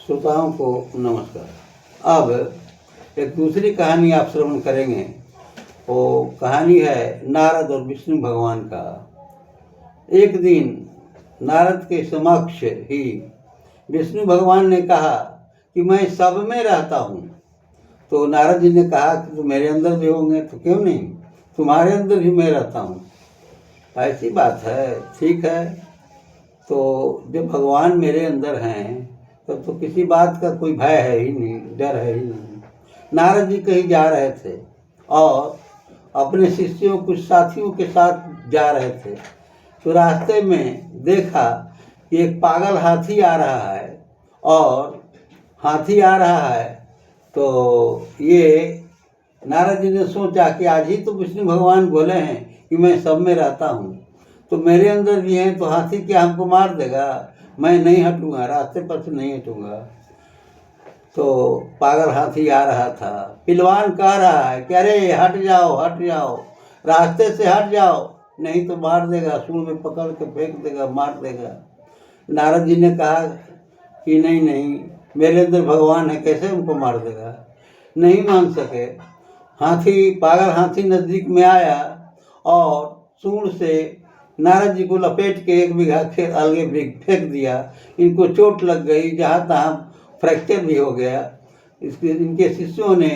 श्रोताओं को नमस्कार। अब एक दूसरी कहानी आप श्रवण करेंगे। वो कहानी है नारद और विष्णु भगवान का। एक दिन नारद के समक्ष ही विष्णु भगवान ने कहा कि मैं सब में रहता हूँ। तो नारद जी ने कहा कि तो मेरे अंदर भी होंगे, तो क्यों नहीं, तुम्हारे अंदर भी मैं रहता हूँ। ऐसी बात है, ठीक है। तो जब भगवान मेरे अंदर हैं तब तो किसी बात का कोई भय है ही नहीं, डर है ही नहीं। नारद जी कहीं जा रहे थे और अपने शिष्यों कुछ साथियों के साथ जा रहे थे, तो रास्ते में देखा कि एक पागल हाथी आ रहा है। और हाथी आ रहा है तो ये नारद जी ने सोचा कि आज ही तो विष्णु भगवान बोले हैं कि मैं सब में रहता हूँ, तो मेरे अंदर भी हैं, तो हाथी क्या हमको मार देगा? मैं नहीं हटूँगा, रास्ते पर से नहीं हटूँगा। तो पागल हाथी आ रहा था। पिलवान कह रहा है कि अरे हट जाओ, हट जाओ, रास्ते से हट जाओ, नहीं तो मार देगा, सूंड में पकड़ के फेंक देगा, मार देगा। नारद जी ने कहा कि नहीं नहीं, मेरे अंदर भगवान है, कैसे उनको मार देगा? नहीं मान सके। पागल हाथी नज़दीक में आया और सूंड से नारद जी को लपेट के 1 बीघा खेत अलगे फेंक दिया। इनको चोट लग गई, जहाँ तहाँ फ्रैक्चर भी हो गया। इनके शिष्यों ने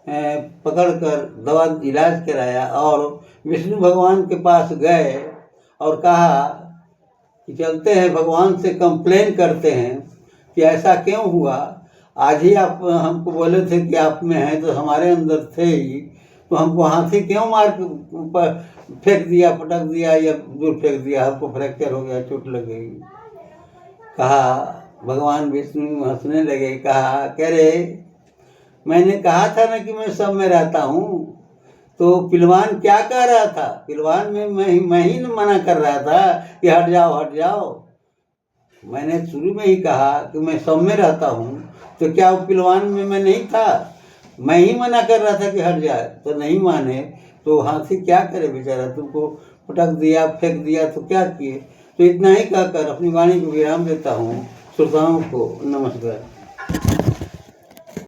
पकड़कर दवा इलाज कराया और विष्णु भगवान के पास गए और कहा कि चलते हैं भगवान से कंप्लेन करते हैं कि ऐसा क्यों हुआ। आज ही आप हमको बोले थे कि आप में हैं, तो हमारे अंदर थे ही, तो हमको हाथी क्यों मार के ऊपर फेंक दिया, पटक दिया या दूर फेंक दिया, हमको फ्रैक्चर हो गया, चोट लग गई। कहा भगवान विष्णु हंसने लगे, कहा कह रहे मैंने कहा था ना कि मैं सब में रहता हूँ। तो पिलवान क्या कह रहा था? पिलवान में मैं ही मना कर रहा था कि हट जाओ, हट जाओ। मैंने शुरू में ही कहा कि मैं सब में रहता हूँ, तो क्या वो पिलवान में मैं नहीं था? मैं ही मना कर रहा था कि हट जाए, तो नहीं माने। तो हाथी क्या करे बेचारा, तुमको पटक दिया, फेंक दिया, तो क्या किए? तो इतना ही कहकर अपनी वाणी को विराम देता हूँ। श्रोताओं को नमस्कार।